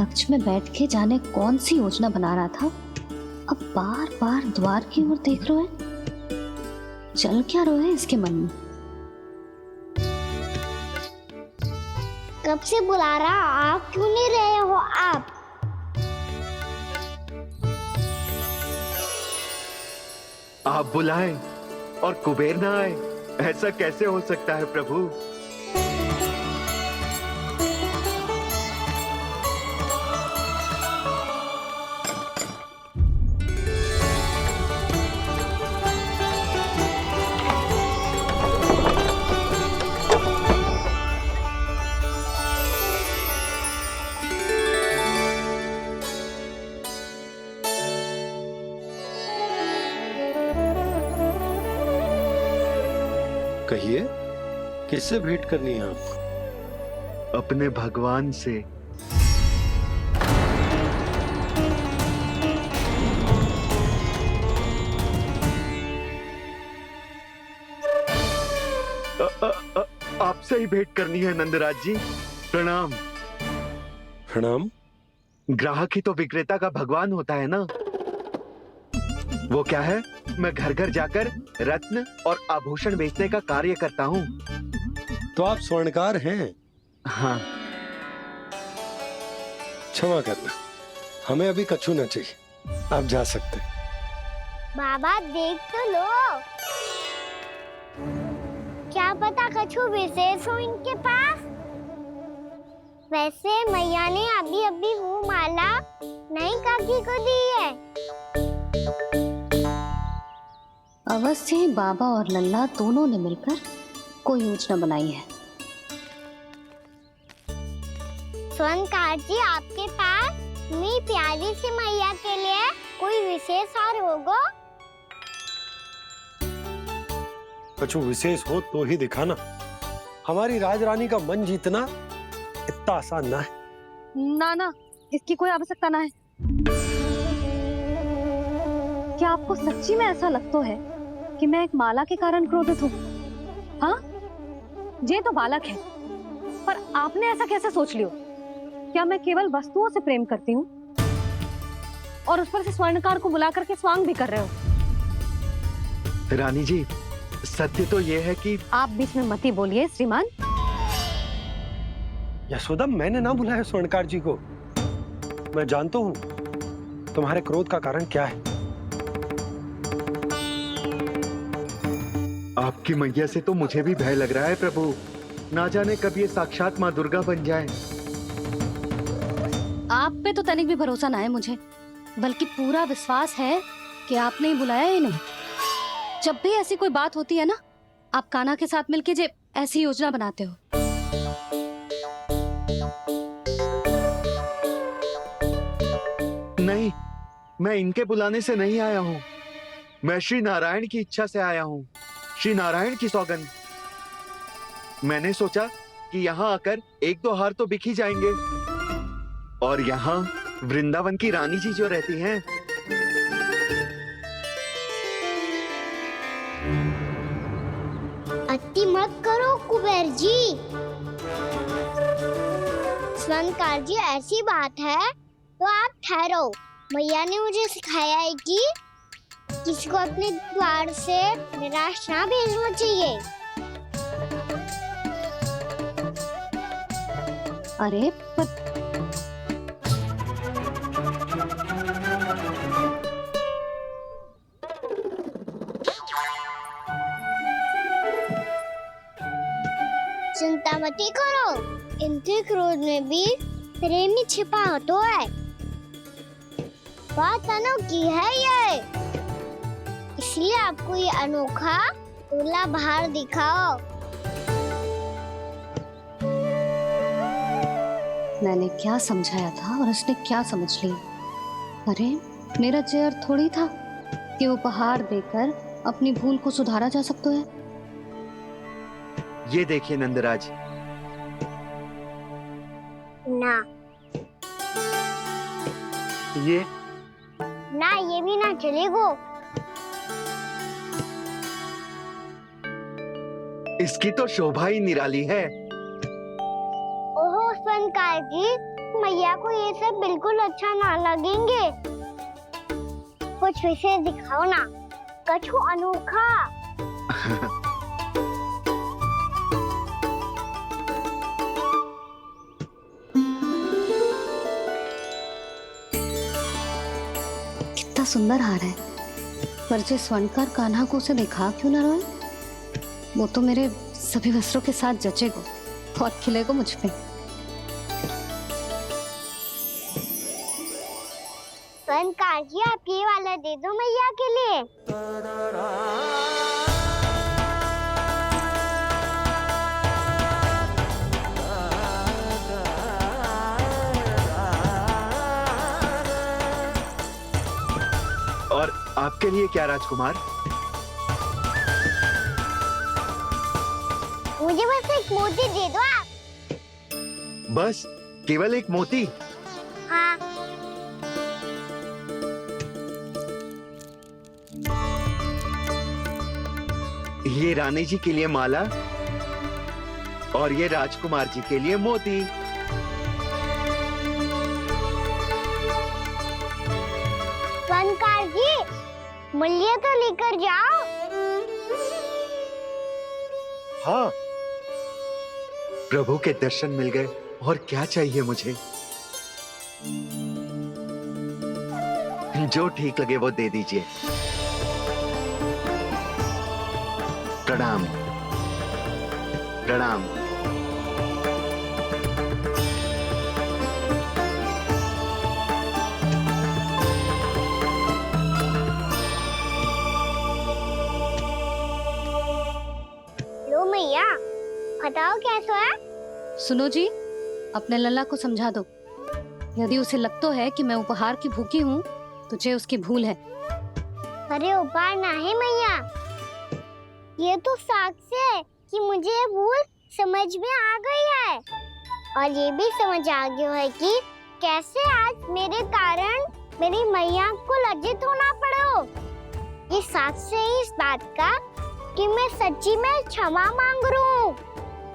कक्ष में बैठ के जाने कौन सी योजना बना रहा था, अब बार बार द्वार की ओर देख रहे हैं। चल क्या रहे हैं इसके मन में? कब से बुला रहा, आप क्यों नहीं रहे हो आप? आप बुलाएं और कुबेर ना आए, ऐसा कैसे हो सकता है प्रभु? कहिए, किससे भेंट करनी है आपको? अपने भगवान से। आपसे ही भेंट करनी है नंदराज जी। प्रणाम। प्रणाम। ग्राहक ही तो विक्रेता का भगवान होता है ना। वो क्या है, मैं घर घर जाकर रत्न और आभूषण बेचने का कार्य करता हूँ। तो आप स्वर्णकार हैं? हाँ। क्षमा करना, हमें अभी कछु न चाहिए, आप जा सकते हैं। बाबा देख तो लो, क्या पता कछु विशेष हो इनके पास। वैसे मैया ने अभी अभी वो माला नई काकी को दी है। अवश्य ही बाबा और लल्ला दोनों ने मिलकर कोई योजना बनाई है। स्वर्णकार जी, आपके पास मेरी प्यारी सी मैया के लिए कोई विशेष और होगा? कछु विशेष हो तो ही दिखाना। हमारी राजरानी का मन जीतना इतना आसान ना है। ना, इसकी कोई आवश्यकता ना है। क्या आपको सच्ची में ऐसा लगता है कि मैं एक माला के कारण क्रोधित हूँ? हाँ, ये तो बालक है, पर आपने ऐसा कैसे सोच लियो? क्या मैं केवल वस्तुओं से प्रेम करती हूँ और उस पर से स्वर्णकार को बुला करके स्वांग भी कर रहे हो? रानी जी, सत्य तो ये है कि आप बीच में मत ही बोलिए श्रीमान। यशोदा, मैंने ना बुलाया स्वर्णकार जी को। मैं जानता हूँ तुम्हारे क्रोध का कारण क्या है। आपकी मैया से तो मुझे भी भय लग रहा है प्रभु। ना जाने कब ये साक्षात माँ दुर्गा बन जाए। आप पे तो तनिक भी भरोसा ना है मुझे, बल्कि पूरा विश्वास है कि आपने ही बुलाया है इन्हें। जब भी ऐसी कोई बात होती है ना, आप कान्हा के साथ मिलके जे ऐसी योजना बनाते हो। नहीं, मैं इनके बुलाने से नहीं आया हूँ। मैं श्री नारायण की इच्छा से आया हूँ, श्री नारायण की सौगंध। मैंने सोचा कि यहाँ आकर एक दो हार तो बिक ही जाएंगे। और यहाँ वृंदावन की रानी जी जो रहती हैं, अति मत करो कुबेर जी। स्वर्णकार जी, ऐसी बात है तो आप ठहरो। मैया ने मुझे सिखाया है कि किसी को अपने द्वार से निराश ना भेजना चाहिए। अरे पर चिंता मत करो, इनके क्रोध में भी प्रेम ही छिपा तो है। बात अनोखी है ये, इसलिए आपको ये अनोखा दूल्हा बाहर दिखाओ। मैंने क्या समझाया था और उसने क्या समझ लिया? अरे मेरा चेयर थोड़ी था कि उपहार देकर अपनी भूल को सुधारा जा सकता है। ये देखिए नंदराज। ना ये भी ना चलेगो। इसकी तो शोभा ही निराली है। ओहो स्वर्णकार जी, मैया को ये सब बिल्कुल अच्छा ना लगेंगे। कुछ विशेष दिखाओ ना, कछु अनोखा। कितना सुंदर हार है, पर जो स्वर्णकार कान्हा को उसे दिखा क्यों ना रोए? वो तो मेरे सभी वस्त्रों के साथ जचेगा और खिलेगा मुझ पे। स्वर्णकार जी, आप ये वाला दे दो मैया के लिए। और आपके लिए क्या राजकुमार? मुझे बस एक मोती दे दो आप। बस केवल एक मोती? हाँ। ये रानी जी के लिए माला और ये राजकुमार जी के लिए मोती। स्वर्णकार जी, मूल्य तो लेकर जाओ। हाँ, प्रभु के दर्शन मिल गए और क्या चाहिए मुझे? जो ठीक लगे वो दे दीजिए। प्रणाम प्रणाम। लो मैया, बताओ कैसा है? सुनो जी, अपने लल्ला को समझा दो। यदि उसे लगता है कि मैं उपहार की भूखी हूँ, तुझे उसकी भूल है। अरे उपहार ना है मैया, ये तो साक्ष्य है कि मुझे ये भूल समझ में आ गई है, और ये भी समझ आ गया है कि कैसे आज मेरे कारण मेरी मैया को लज्जित होना पड़ो। ये साक्ष्य है इस बात का कि मैं सच्ची में क्षमा मांग रहा हूँ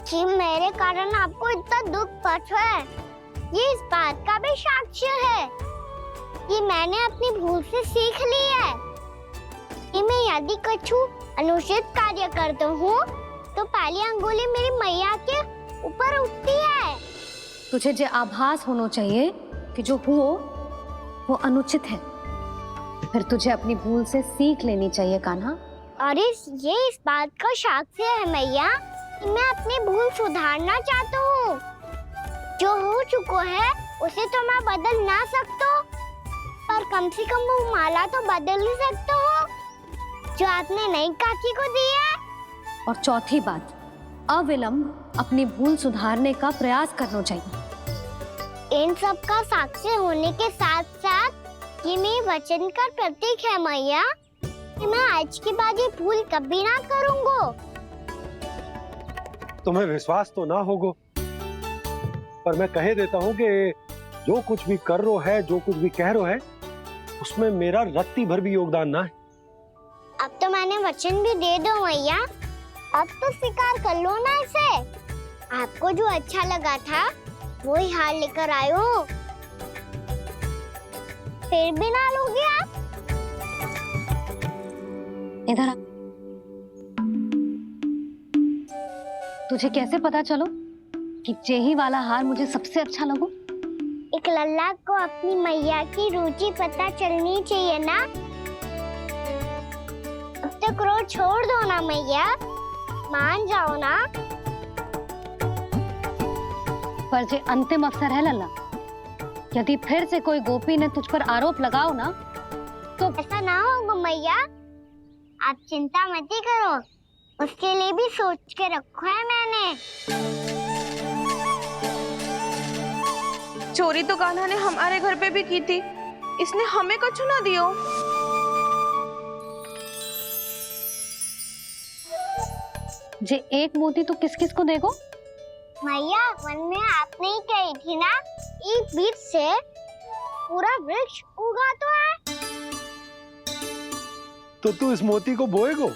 कि मेरे कारण आपको इतना दुख पहुंचा है। ये इस बात का भी साक्ष्य है कि मैंने अपनी भूल से सीख ली है कि मैं यदि कछु अनुचित कार्य करता हूँ तो पहली अंगुली मेरी मैया के ऊपर उठती है। तुझे जो आभास होना चाहिए कि जो हुआ वो अनुचित है, फिर तुझे अपनी भूल से सीख लेनी चाहिए कान्हा। और ये इस बात का साक्ष्य है मैया कि मैं अपनी भूल सुधारना चाहता हूँ। जो हो चुका है उसे तो मैं बदल ना सकता, पर कम से कम वो माला तो बदल ही सकता हूँ जो आपने नई काकी को दी है। और चौथी बात, अविलंब अपनी भूल सुधारने का प्रयास करना चाहिए। इन सब का साक्षी होने के साथ साथ ये मेरे वचन का प्रतीक है मैया कि मैं आज के बाद ये भूल कभी ना करूँगा। तुम्हें विश्वास तो ना होगा, पर मैं कह देता हूँ कि जो कुछ भी कर रो है, जो कुछ भी कह रो है, उसमें मेरा रत्ती भर भी योगदान ना है। अब तो मैंने वचन भी दे दो मैया, अब तो स्वीकार कर लो ना इसे। आपको जो अच्छा लगा था वही हार लेकर आयो, फिर भी ना लोगे आप? इधर आ। तुझे कैसे पता चलो कि जेही वाला हार मुझे सबसे अच्छा लगो? एक लल्ला को अपनी मैया की रुचि पता चलनी चाहिए ना। अब तक क्रोध छोड़ दो ना मैया, मान जाओ ना। पर जे अंतिम अवसर है लल्ला, यदि फिर से कोई गोपी ने तुझ पर आरोप लगाओ ना तो ऐसा ना होगा मैया, आप चिंता मत ही करो, उसके लिए भी सोच के रखा है मैंने। चोरी तो कान्हा ने हमारे घर पे भी की थी, इसने हमें कछु ना दियो। जे एक मोती तो किस किस को देगो? मैया, मन में आपने ही कही थी ना, एक बीज से पूरा वृक्ष उगा तो है। तो तू इस मोती को बोएगो?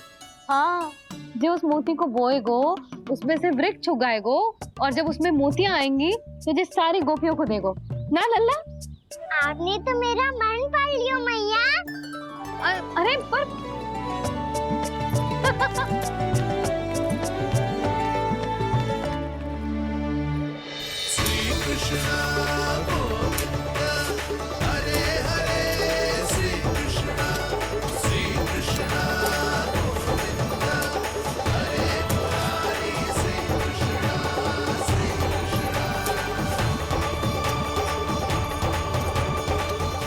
हाँ, जो उस मोती को बोएगो उसमें से वृक्ष उगाएगो, और जब उसमें मोतियां आएंगी तो जिस सारी गोपियों को देगो। ना लल्ला। आपने तो मेरा मन पढ़ लियो मैया। अरे पर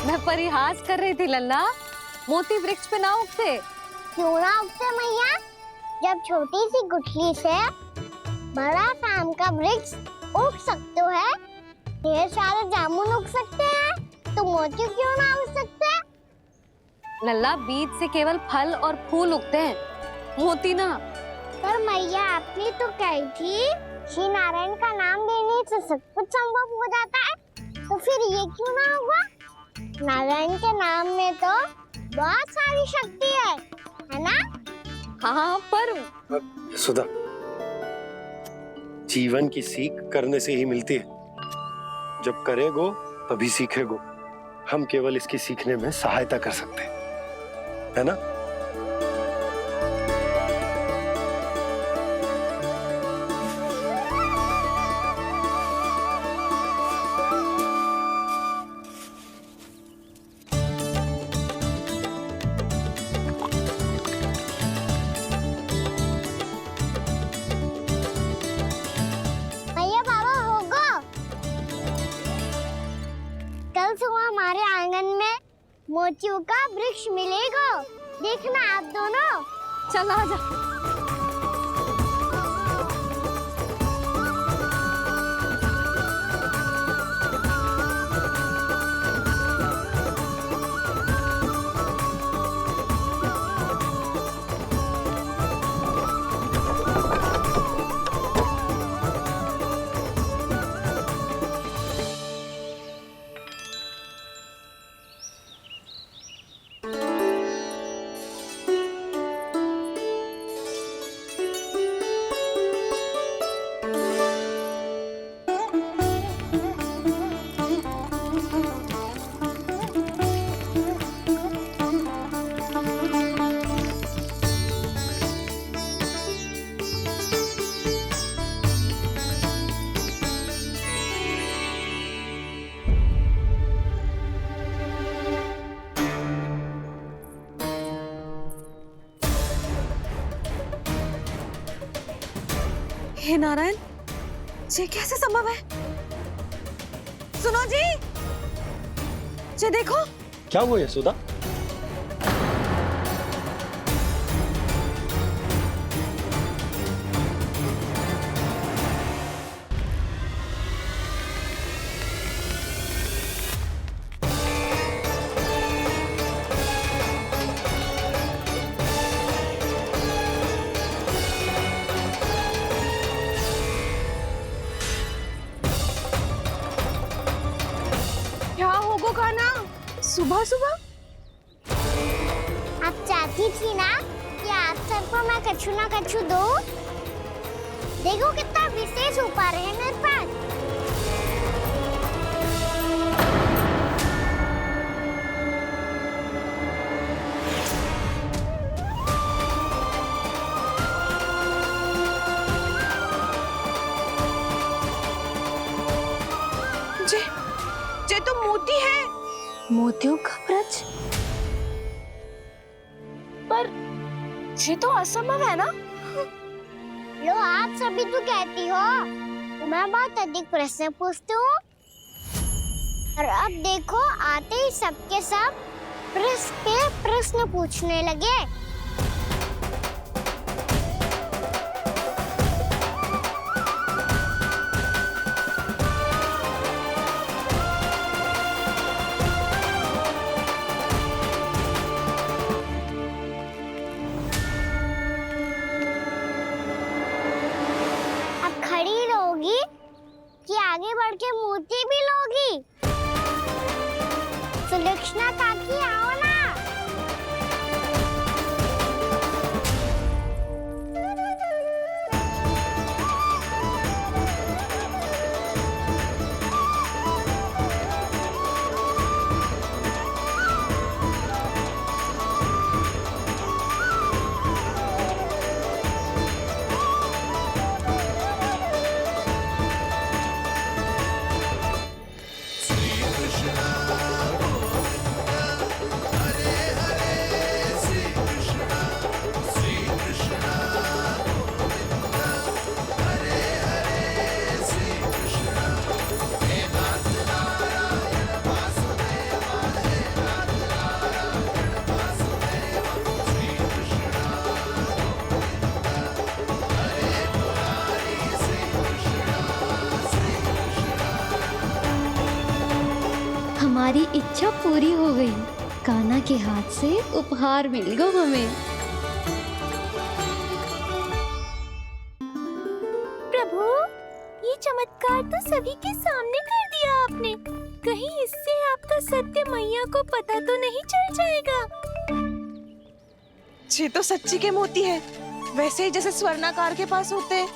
मैं परिहास कर रही थी लल्ला, मोती वृक्ष पे ना उगते। क्यों ना उगते मैया? जब छोटी सी गुठली से बड़ा आम का वृक्ष उग सकते है, ढेर सारे जामुन उग सकते हैं, तो मोती क्यों ना उग सकते? लल्ला, बीज से केवल फल और फूल उगते हैं, मोती ना। पर मैया आपने तो कही थी श्री नारायण का नाम लेने से सब कुछ संभव हो जाता है, तो फिर ये क्यों ना होगा? नारायण के नाम में तो बहुत सारी शक्ति है ना? हाँ, पर सुधा, जीवन की सीख करने से ही मिलती है। जब करेगो तभी सीखेगो। हम केवल इसकी सीखने में सहायता कर सकते हैं, है ना? भैया बाबा होगो, कल सुबह हमारे आंगन में मोतियों का वृक्ष मिलेगा। देखना आप दोनों। चल आजा। हे नारायण, ये कैसे संभव है? सुनो जी, ये देखो। क्या हुआ यशोदा? क्या होगा खाना सुबह सुबह? आप चाहती थी ना कि आप सबको मैं कछु ना कछु दूं? देखो कितना विशेष उपहार है मेरे पास। ये तो मोती है। मोतियों का ब्रज? पर ये तो असंभव है ना? लो, आप सभी तो कहती हो, तो मैं बहुत अधिक प्रश्न पूछती हूँ, और अब देखो आते ही सबके सब प्रश्न पे प्रश्न पूछने लगे। खड़ी रहोगी कि आगे बढ़ के मोती भी लोगी? सुलक्षणा काकी आओ ना। हमारी इच्छा पूरी हो गई। कान्हा के हाथ से उपहार मिल गया हमें। प्रभु, ये चमत्कार तो सभी के सामने कर दिया आपने। कहीं इससे आपका सत्य मैया को पता तो नहीं चल जाएगा? ये तो सच्ची के मोती है, वैसे ही जैसे स्वर्णाकार के पास होते हैं।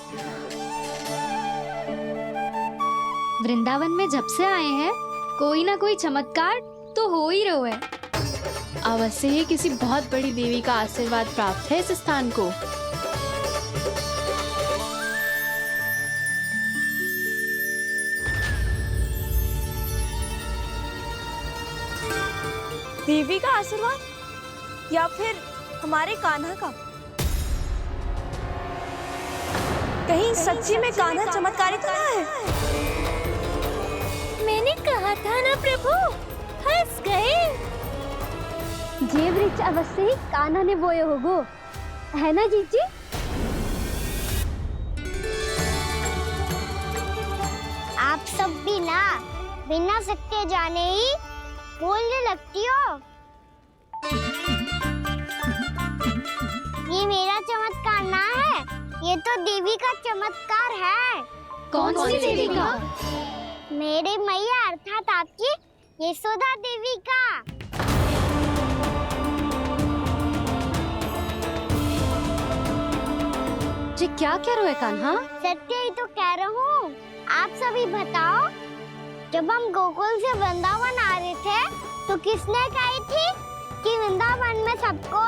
वृंदावन में जब से आए हैं कोई ना कोई चमत्कार तो हो ही रहा है। अवश्य ही किसी बहुत बड़ी देवी का आशीर्वाद प्राप्त है इस स्थान को। देवी का आशीर्वाद या फिर हमारे कान्हा का? कहीं सच्ची में कान्हा चमत्कारी तो ना है? मैंने कहा था ना प्रभु, हंस गए। ये वृक्ष अवश्य ही कान्हा ने बोए होगो, है ना जीजी? आप सब भी ना बिना सत्य जाने ही बोलने लगती हो। ये मेरा चमत्कार ना है, ये तो देवी का चमत्कार है। कौन सी देवी का? मेरे मैया अर्थात आपकी यशोदा देवी का। जी क्या कह रहे हो कान्हा? सत्य ही तो कह रहा हूँ। आप सभी बताओ, जब हम गोकुल से वृंदावन आ रहे थे तो किसने कही थी कि वृंदावन में सबको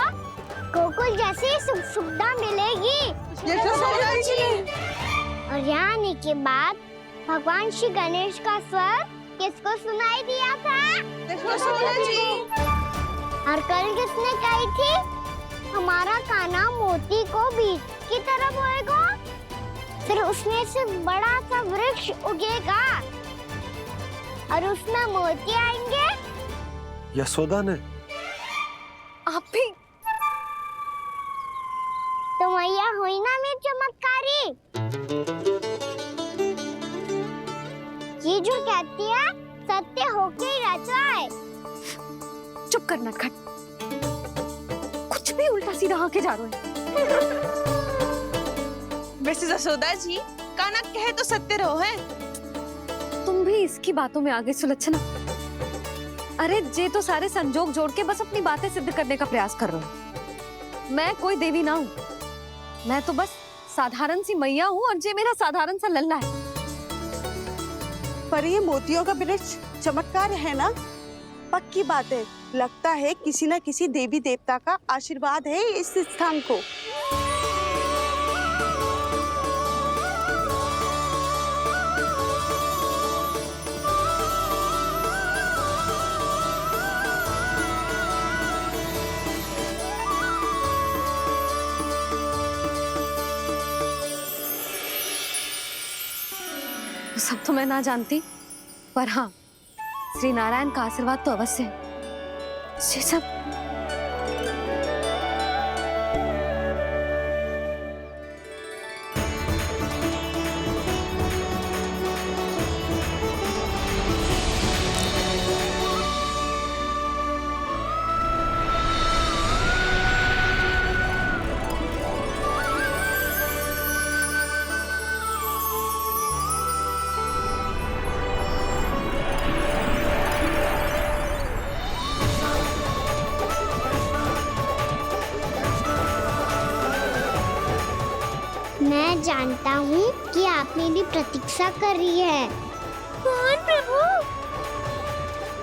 गोकुल जैसी सुख सुविधा मिलेगी? यशोदा जी। और यहाँ आने के बाद भगवान श्री गणेश का स्वर किसको सुनाई दिया था? यशोदा जी। और कल किसने कही थी हमारा कान्हा मोती को बीज की तरह बोएगा, फिर उसमें से बड़ा सा वृक्ष उगेगा और उसमें मोती आएंगे? यशोदा ने? आप भी? तो मैया हुई ना मेरी चमत्कारी। ये जो कहती है सत्य होके ही रहता है। चुप कर नटखट, कुछ भी उल्टा सीधा आके जा रहे हो। वैसे यशोदा जी, कान्हा कहे तो सत्य रहो है। तुम भी इसकी बातों में आगे सुलझना। अरे जे तो सारे संजोग जोड़ के बस अपनी बातें सिद्ध करने का प्रयास कर रहे हो। मैं कोई देवी ना हूँ, मैं तो बस साधारण सी मैया हूँ और जे मेरा साधारण सा लल्ला है। पर ये मोतियों का वृक्ष चमत्कार है ना? पक्की बात है, लगता है किसी न किसी देवी देवता का आशीर्वाद है इस स्थान को। सब तो मैं ना जानती, पर हाँ, श्री नारायण का आशीर्वाद तो अवश्य है। ये सब मैं जानता हूँ कि आप मेरी प्रतीक्षा कर रही है। कौन प्रभु?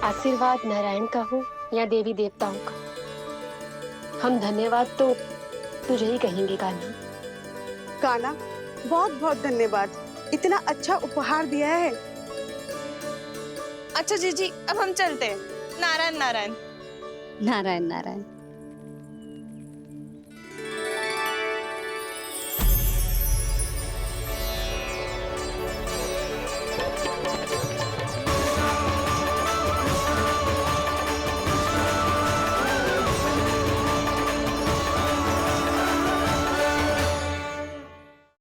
आशीर्वाद नारायण का हो या देवी देवताओं का, हम धन्यवाद तो तुझे ही कहेंगे कान्हा। कान्हा, बहुत बहुत धन्यवाद, इतना अच्छा उपहार दिया है। अच्छा जीजी, अब हम चलते हैं। नारायण नारायण। नारायण नारायण।